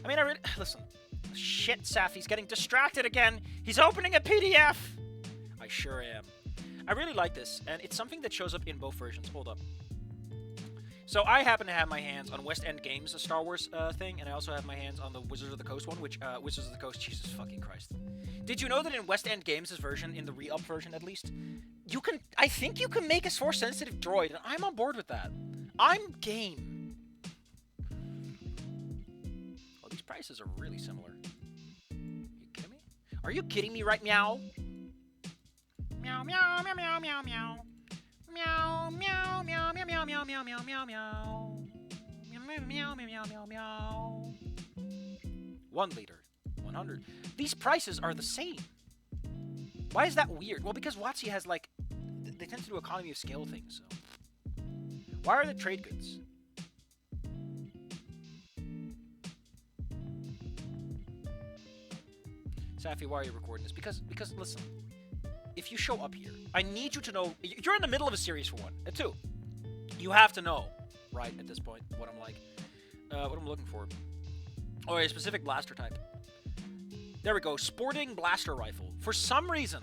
I mean, I really... Listen. Shit, Safi's getting distracted again. He's opening a PDF. I sure am. I really like this, and it's something that shows up in both versions. Hold up. So I happen to have my hands on West End Games, the Star Wars thing, and I also have my hands on the Wizards of the Coast one, which, Wizards of the Coast, Jesus fucking Christ. Did you know that in West End Games' version, in the re-up version at least, you can, I think you can make a Force-sensitive droid, and I'm on board with that. I'm game. Well, these prices are really similar. You kidding me? Are you kidding me right meow? Meow, meow, meow, meow, meow, meow. Meow, meow, meow, meow, meow, meow, meow, meow, meow, meow. Meow, meow, meow, meow, meow, meow. 1 liter, 100. These prices are the same. Why is that weird? Well, because WotC has, like, they tend to do economy of scale things, so. Why are the trade goods? Safi, why are you recording this? Because, listen. If you show up here, I need you to know, you're in the middle of a series for one, and two, you have to know, right, at this point, what I'm like, what I'm looking for. Oh, a specific blaster type. There we go, sporting blaster rifle. For some reason,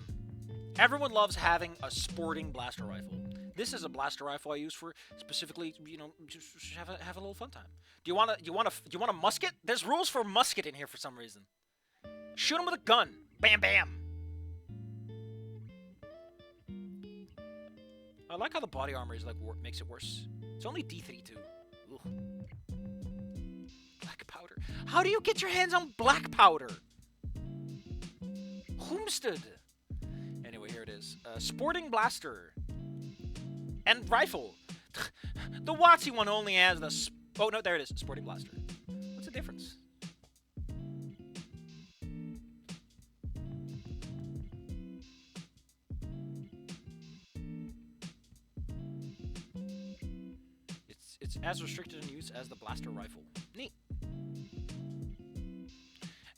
everyone loves having a sporting blaster rifle. This is a blaster rifle I use for specifically, you know, just have a little fun time. Do you want a musket? There's rules for musket in here for some reason. Shoot him with a gun. Bam, bam. I like how the body armor is like makes it worse. It's only D3 too. Ugh. Black powder. How do you get your hands on black powder? Homestead. Anyway, here it is. Sporting blaster. And rifle. The WotC one only has the... Oh, no, there it is. Sporting blaster. What's the difference? It's as restricted in use as the blaster rifle. Neat.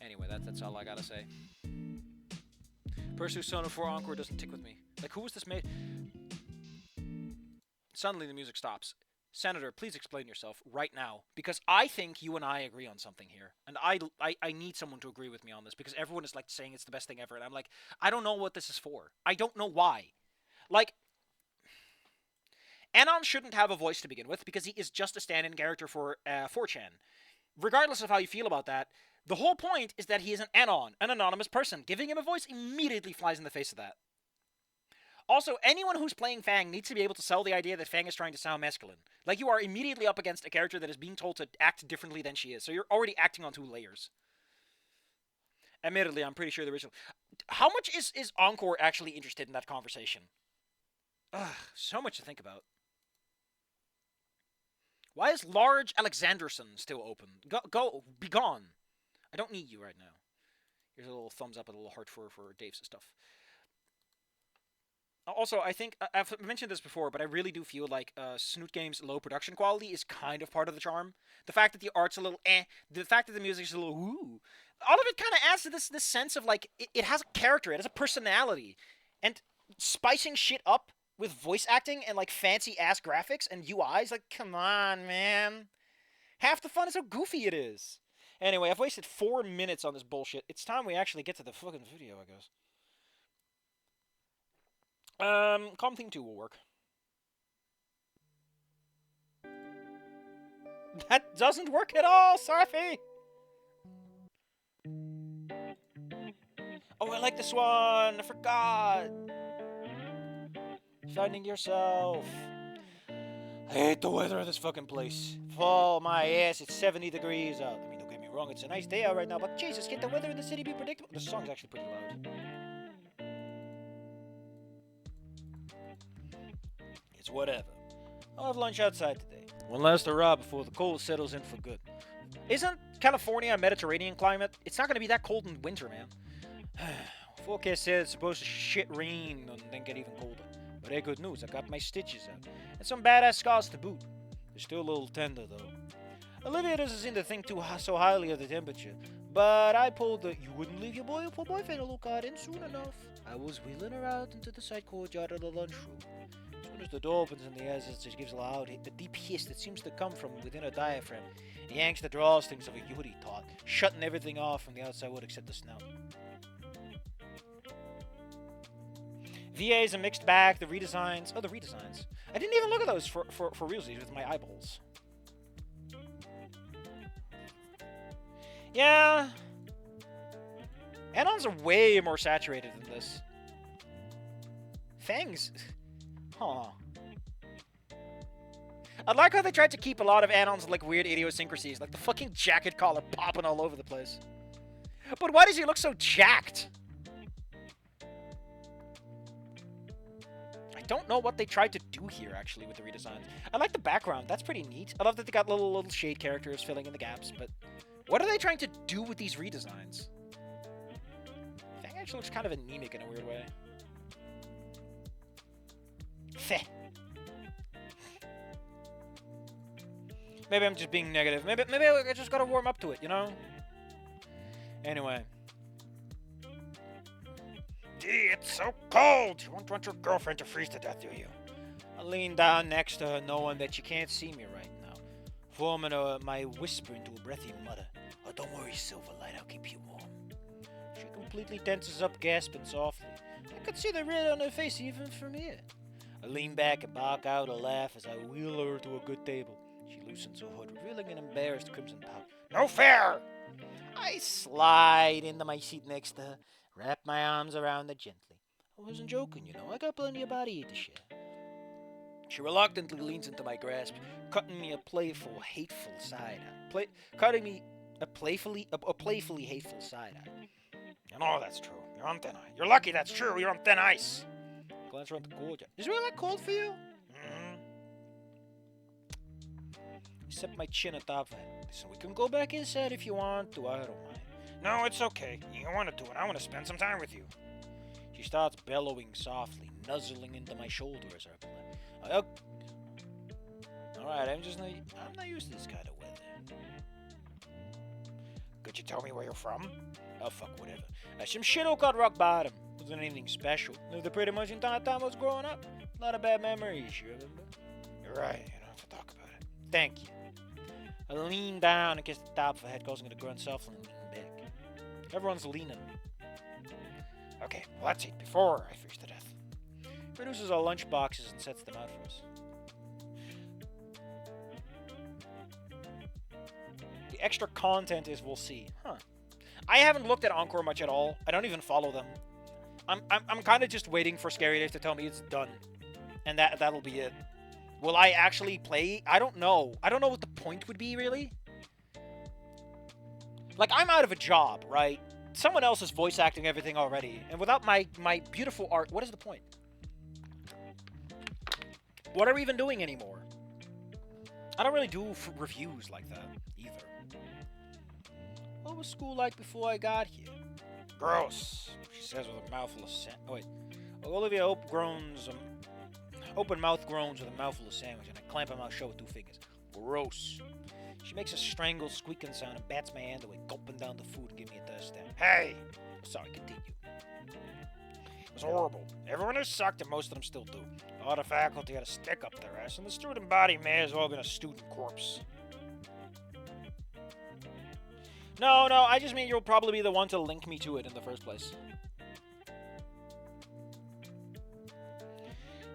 Anyway, that's all I gotta say. Persona 4 Encore doesn't tick with me. Like, who was this made? Suddenly the music stops. Senator, please explain yourself right now, because I think you and I agree on something here, and I need someone to agree with me on this, because everyone is like saying it's the best thing ever, and I'm like, I don't know what this is for. I don't know why. Like, Anon shouldn't have a voice to begin with, because he is just a stand-in character for 4chan. Regardless of how you feel about that, the whole point is that he is an Anon, an anonymous person. Giving him a voice immediately flies in the face of that. Also, anyone who's playing Fang needs to be able to sell the idea that Fang is trying to sound masculine. Like, you are immediately up against a character that is being told to act differently than she is, so you're already acting on 2 layers. Admittedly, I'm pretty sure the original... How much is Encore actually interested in that conversation? Ugh, so much to think about. Why is Large Alexanderson still open? Go, be gone. I don't need you right now. Here's a little thumbs up and a little heart for Dave's stuff. Also, I think, I've mentioned this before, but I really do feel like Snoot Games' low production quality is kind of part of the charm. The fact that the art's a little the fact that the music's a little woo, all of it kind of adds to this sense of, like, it has a character, it has a personality. And spicing shit up with voice acting and, like, fancy-ass graphics and UIs, like, come on, man. Half the fun is how goofy it is. Anyway, I've wasted 4 minutes on this bullshit. It's time we actually get to the fucking video, I guess. Calm Theme 2 will work. That doesn't work at all, Safi! Oh, I like this one! I forgot! Finding yourself. I hate the weather of this fucking place. Fall my ass, it's 70 degrees out. I mean, don't get me wrong, it's a nice day out right now, but Jesus, can't the weather in the city be predictable? The song's actually pretty loud. It's whatever. I'll have lunch outside today. One last hurrah before the cold settles in for good. Isn't California a Mediterranean climate? It's not going to be that cold in winter, man. Forecast said it's supposed to shit rain and then get even colder. But hey, good news, I got my stitches out. And some badass scars to boot. They're still a little tender, though. Olivia doesn't seem to think so highly of the temperature. But I pulled the you wouldn't leave your boyfriend a look card in soon enough. I was wheeling her out into the side courtyard of the lunchroom. As soon as the door opens and the air just gives a loud, the deep hiss that seems to come from within her diaphragm, He yanks the drawstrings of a Yuri taut, shutting everything off from the outside wood except the snout. VA is a mixed bag. The redesigns. Oh, the redesigns. I didn't even look at those for realsies with my eyeballs. Yeah. Anons are way more saturated than this. Fangs. Huh. I like how they tried to keep a lot of Anon's like weird idiosyncrasies, like the fucking jacket collar popping all over the place. But why does he look so jacked? I don't know what they tried to do here, actually, with the redesigns. I like the background. That's pretty neat. I love that they got little shade characters filling in the gaps, but what are they trying to do with these redesigns? Fang actually looks kind of anemic in a weird way. Feh. Maybe I'm just being negative. Maybe I just gotta warm up to it, you know? Anyway. Gee, it's so cold! You won't want your girlfriend to freeze to death, do you? I lean down next to her, knowing that she can't see me right now, forming my whisper into a breathy mutter. Oh, don't worry, Silverlight, I'll keep you warm. She completely tenses up, gasping softly. I could see the red on her face even from here. I lean back and bark out a laugh as I wheel her to a good table. She loosens her hood, revealing an embarrassed crimson pout. No fair! I slide into my seat next to her, wrap my arms around her gently. I wasn't joking, you know. I got plenty of body heat to share. She reluctantly leans into my grasp, cutting me a playful, hateful side eye. Cutting me a playfully hateful side eye. You know that's true. You're on thin ice. You're lucky that's true. You're on thin ice. Glance around the cold. Is it really that cold for you? Except my chin atop of it. So we can go back inside if you want to. I don't mind. No, it's okay. You want to do it. I want to spend some time with you. She starts bellowing softly, nuzzling into my shoulder as I reply. Alright, I'm not used to this kind of weather. Could you tell me where you're from? Oh, fuck, whatever. Some shithole called Rock Bottom. Wasn't anything special. Lived there pretty much the entire time I was growing up. A lot of bad memories, you remember? You're right, you don't have to talk about it. Thank you. I lean down against the top of her head, causing her to grunt softly and lean back. Everyone's leaning. Okay, well let's eat before I freeze to death. Produces our lunch boxes and sets them out for us. The extra content is we'll see. Huh. I haven't looked at Encore much at all. I don't even follow them. I'm kind of just waiting for Scary Days to tell me it's done. And that'll be it. Will I actually play? I don't know. I don't know what the point would be, really. Like, I'm out of a job, right? Someone else is voice acting everything already. And without my beautiful art, what is the point? What are we even doing anymore? I don't really do reviews like that, either. What was school like before I got here? Gross, she says with a mouthful of sand. Oh, wait. Olivia open mouth groans with a mouthful of sandwich, and I clamp on my shut with 2 fingers. Gross. She makes a strangled squeaking sound and bats my hand away, gulping down the food and giving me a thirst stab. Hey! Sorry, continue. It was horrible. Everyone has sucked, and most of them still do. All the faculty had a stick up their ass, and the student body may as well have been a student corpse. No, I just mean you'll probably be the one to link me to it in the first place.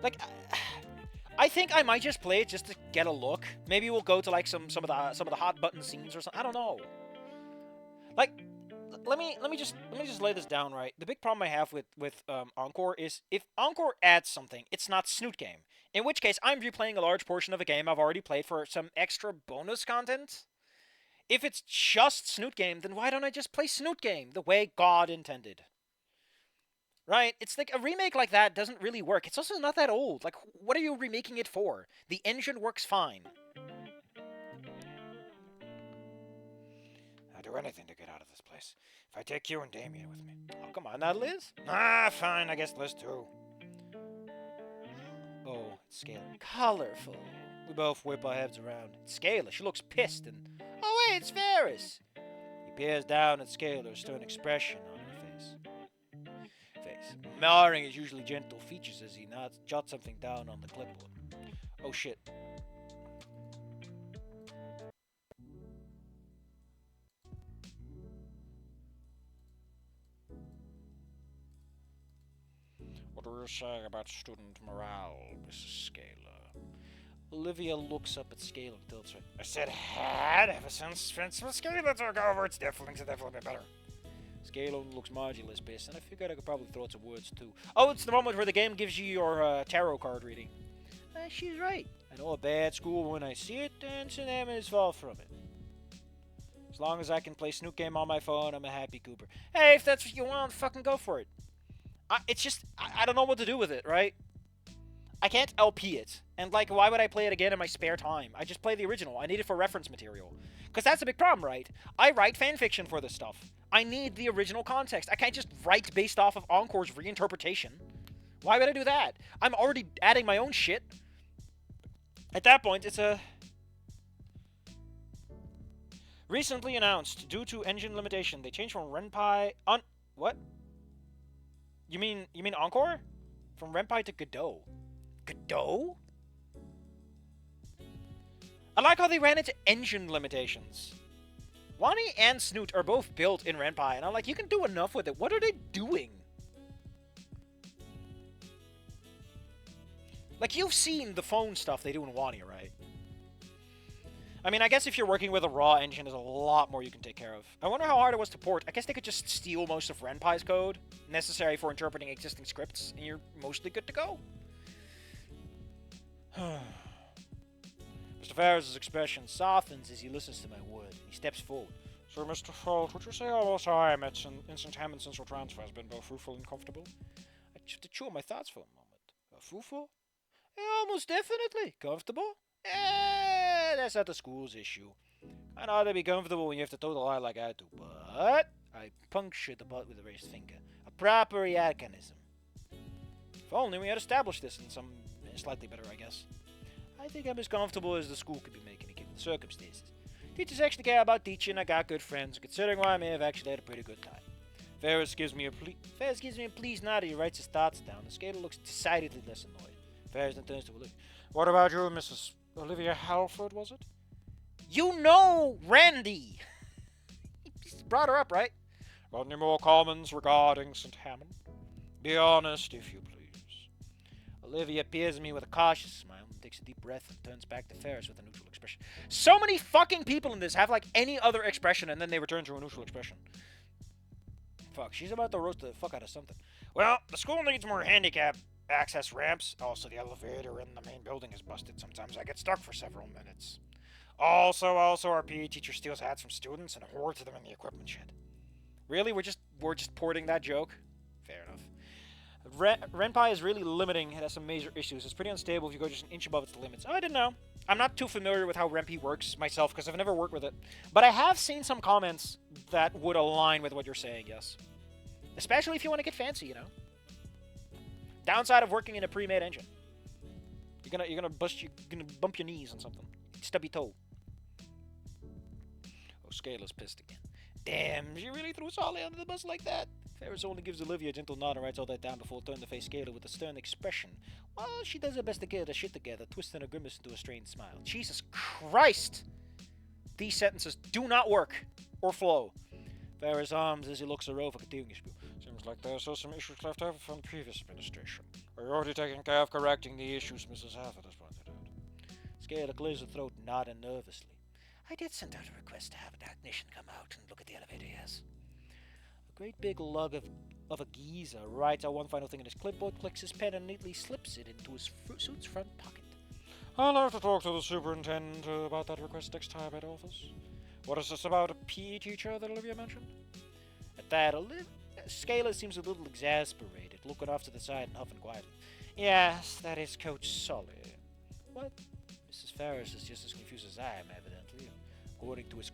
Like, I think I might just play it just to get a look. Maybe we'll go to like some of the hot button scenes or something. I don't know. Like, let me just lay this down right. The big problem I have with Encore is if Encore adds something, it's not Snoot game. In which case, I'm replaying a large portion of a game I've already played for some extra bonus content. If it's just Snoot game, then why don't I just play Snoot game the way God intended? Right? It's like a remake like that doesn't really work. It's also not that old. Like, what are you remaking it for? The engine works fine. I'd do anything to get out of this place. If I take you and Damien with me. Oh, come on, not Liz? Ah, fine. I guess Liz too. Oh, it's Scalar. Colorful. We both whip our heads around. It's Scalar. She looks pissed and... Oh, wait, it's Ferris. He peers down at Scalar's stern expression on her face. Marring his usually gentle features as he jots something down on the clipboard. Oh, shit. What do you say about student morale, Mrs. Scaler? Olivia looks up at Scaler and tilts her. I said had ever since Scaler took over. It's definitely been better. Scaler looks marginally pissed, and I figured I could probably throw out some words too. Oh, it's the moment where the game gives you your tarot card reading. She's right. I know a bad school when I see it, and Cinnamon is far from it. As long as I can play Snoot game on my phone, I'm a happy Cooper. Hey, if that's what you want, fucking go for it. It's just, I don't know what to do with it, right? I can't LP it. And, like, why would I play it again in my spare time? I just play the original. I need it for reference material. Because that's a big problem, right? I write fanfiction for this stuff. I need the original context. I can't just write based off of Encore's reinterpretation. Why would I do that? I'm already adding my own shit. At that point, it's a... Recently announced, due to engine limitation, they changed from Ren'Py... What? You mean Encore? From Ren'Py to Godot. Godot? I like how they ran into engine limitations. Wani and Snoot are both built in Ren'Py, and I'm like, you can do enough with it. What are they doing? Like, you've seen the phone stuff they do in Wani, right? I mean, I guess if you're working with a raw engine, there's a lot more you can take care of. I wonder how hard it was to port. I guess they could just steal most of Ren'Py's code, necessary for interpreting existing scripts, and you're mostly good to go. Mr. Ferris' expression softens as he listens to my word. He steps forward. So, Mr. Holt, would you say our time at Instant Ham and Central Transfer has been both fruitful and comfortable? I had to chew my thoughts for a moment. Fruitful? Yeah, most definitely. Comfortable? That's not the school's issue. I know how to be comfortable when you have to toe the line like I do, but I punctured the butt with a raised finger. A proper mechanism. If only we had established this in some slightly better, I guess. I think I'm as comfortable as the school could be making me given the circumstances. Teachers actually care about teaching. I got good friends, considering why I may have actually had a pretty good time. Ferris gives me a please nod. He writes his thoughts down. The skater looks decidedly less annoyed. Ferris then turns to Olivia. What about you, Mrs. Olivia Halford, was it? You know Randy! He brought her up, right? Got any more comments regarding St. Hammond? Be honest, if you please. Olivia peers at me with a cautious smile and takes a deep breath and turns back to Ferris with a neutral expression. So many fucking people in this have, like, any other expression and then they return to a neutral expression. Fuck, she's about to roast the fuck out of something. Well, the school needs more handicap access ramps. Also, the elevator in the main building is busted. Sometimes I get stuck for several minutes. Also, our PE teacher steals hats from students and hoards them in the equipment shed. Really? We're just porting that joke? Fair enough. Ren'Py is really limiting. It has some major issues. It's pretty unstable if you go just an inch above its limits. Oh, I didn't know. I'm not too familiar with how Ren'Py works myself because I've never worked with it. But I have seen some comments that would align with what you're saying, yes. Especially if you want to get fancy, you know. Downside of working in a pre-made engine. You're gonna bump your knees on something. Stubby toe. Oh, Scaler's pissed again. Damn, she really threw Solly under the bus like that. Ferris only gives Olivia a gentle nod and writes all that down before turning to face Gator with a stern expression. Well, she does her best to get her shit together, twisting her grimace into a strained smile. Jesus Christ! These sentences do not work or flow. Ferris arms as he looks her over, continuing his spiel. Seems like there's still some issues left over from the previous administration. We're already taking care of correcting the issues Mrs. Hathaway has pointed out. Scaler clears her throat, nodding nervously. I did send out a request to have an technician come out and look at the elevator, yes. A great big lug of a geezer writes out one final thing in his clipboard, clicks his pen, and neatly slips it into his suit's front pocket. I'll have to talk to the superintendent about that request next time at office. What is this about a PE teacher that Olivia mentioned? At that, Scaler seems a little exasperated, looking off to the side and huffing quietly. Yes, that is Coach Solly. What? Mrs. Ferris is just as confused as I am, evidently, according to his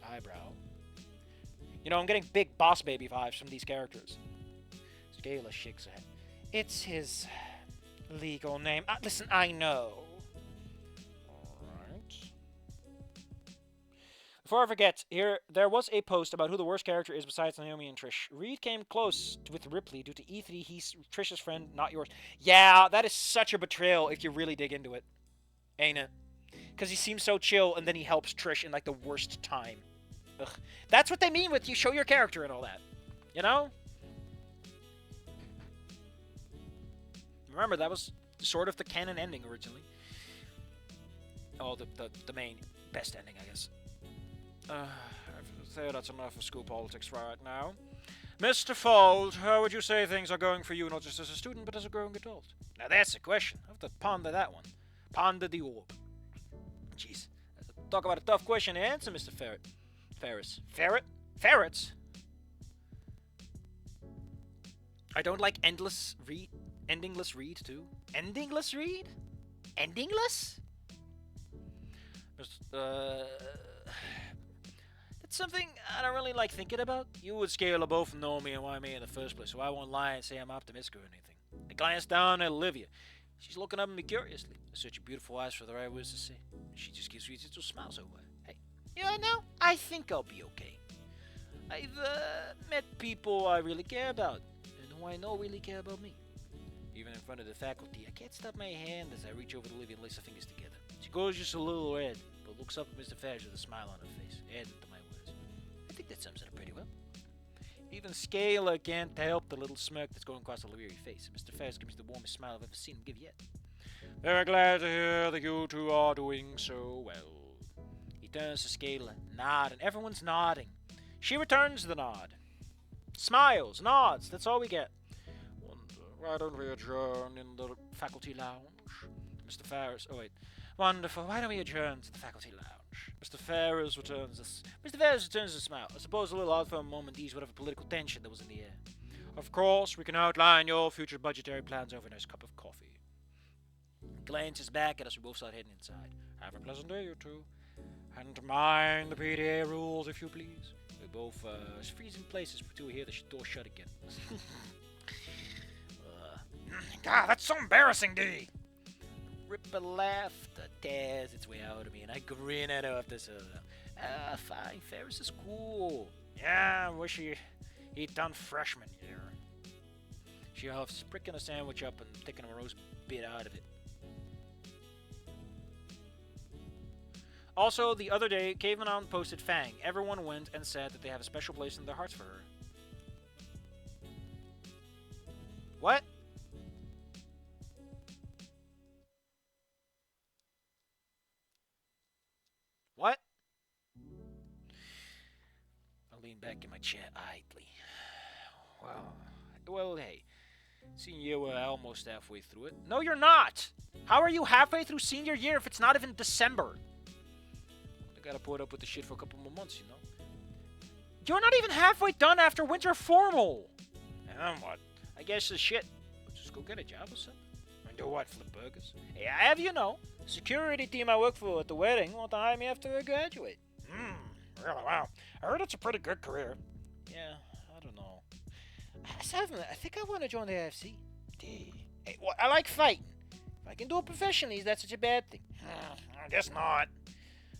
eyebrow. You know, I'm getting big boss baby vibes from these characters. Scaler shakes her head. It's his legal name. Listen, I know. Before I forget, there was a post about who the worst character is besides Naomi and Trish. Reed came close with Ripley due to E3. He's Trish's friend, not yours. Yeah, that is such a betrayal if you really dig into it. Ain't it? Because he seems so chill, and then he helps Trish in, like, the worst time. Ugh. That's what they mean with you show your character and all that. You know? Remember, that was sort of the canon ending originally. Oh, the main best ending, I guess. I say that's enough of school politics right now. Mr. Fold, how would you say things are going for you, not just as a student, but as a growing adult? Now that's a question. I have to ponder that one. Ponder the orb. Jeez. Talk about a tough question to answer, Mr. Ferris. Ferret? Ferrets? I don't like endingless read, too. Endingless read? Endingless? It's something I don't really like thinking about. You would scale both know me and why me in the first place, so I won't lie and say I'm optimistic or anything. I glance down at Olivia. She's looking up at me curiously. Such a beautiful eyes for the right words to say. She just gives me a little smile so hey, you know, I think I'll be okay. I've met people I really care about, and who I know really care about me. Even in front of the faculty, I can't stop my hand as I reach over to Olivia and lace her fingers together. She goes just a little red, but looks up at Mr. Ferris with a smile on her face, adding to my words. I think that sums it up pretty well. Even Scalar can't help the little smirk that's going across Olivia's face. Mr. Ferris gives me the warmest smile I've ever seen him give yet. Very glad to hear that you two are doing so well. He turns to Scalar, nodding. Everyone's nodding. She returns the nod. Smiles, nods, that's all we get. Why don't we adjourn in the faculty lounge? Mr. Ferris, oh wait. Wonderful, why don't we adjourn to the faculty lounge? Mr. Ferris returns a smile. I suppose a little odd for a moment ease whatever political tension that was in the air. Of course, we can outline your future budgetary plans over a nice cup of coffee. Glances back at us, we both start heading inside. Have a pleasant day, you two. And mind the PDA rules, if you please. We both freeze in places until we hear the door shut again. God, that's so embarrassing, D. Ripper laughter tears its way out of me, and I grin at her after so. Fine, Ferris is cool. Yeah, I wish he'd done freshman year. She huffs, pricking a sandwich up and taking a roast bit out of it. Also, the other day, Caveman posted Fang. Everyone went and said that they have a special place in their hearts for her. What? What? I lean back in my chair idly. Well, hey. Senior year, we're almost halfway through it. No, you're not! How are you halfway through senior year if it's not even December? I gotta put up with the shit for a couple more months, you know? You're not even halfway done after winter formal! And then what? I guess the shit. Just go get a job or something. And do what, flip burgers? Hey, I have you know. The security team I work for at the wedding want to hire me after I graduate. Really? Wow. I heard it's a pretty good career. Yeah, I don't know. I think I want to join the AFC. Hey, well, I like fighting. If I can do it professionally, is that such a bad thing? I guess not.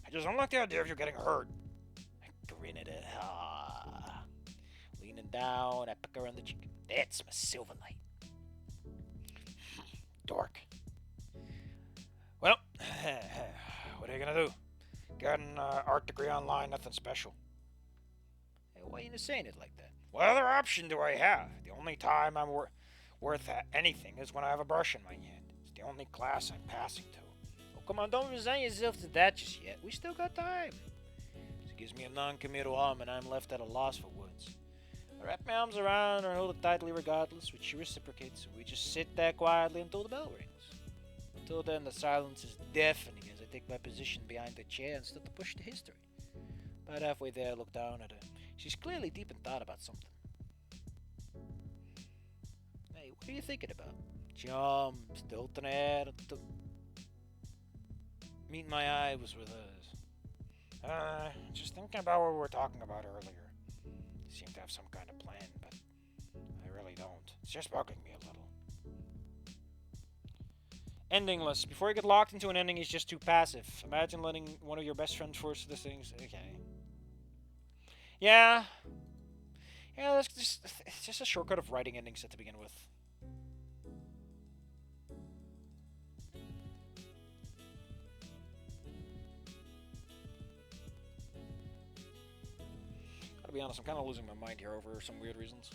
I just don't like the idea of you getting hurt. I grin at it. Leaning down, I pick her on the cheek. That's my silver light. Dork. Well, what are you gonna do? Got an art degree online, nothing special. Hey, why are you saying it like that? What other option do I have? The only time I'm worth anything is when I have a brush in my hand. It's the only class I'm passing to. Oh, come on, don't resign yourself to that just yet. We still got time. She gives me a non-committal arm, and I'm left at a loss for words. I wrap my arms around her and hold it tightly regardless, which she reciprocates. We just sit there quietly until the bell rings. Until then, the silence is deafening as I take my position behind the chair and start to push the history. About halfway there, I look down at her. She's clearly deep in thought about something. Hey, what are you thinking about? Jump, tilting her head until... Meet my eye was with hers. Just thinking about what we were talking about earlier. You seem to have some kind of plan, but I really don't. It's just bugging me a little. Endingless. Before you get locked into an ending, he's just too passive. Imagine letting one of your best friends force the things. Okay. Yeah. Yeah, it's just a shortcut of writing endings to begin with. Gotta be honest, I'm kind of losing my mind here over some weird reasons.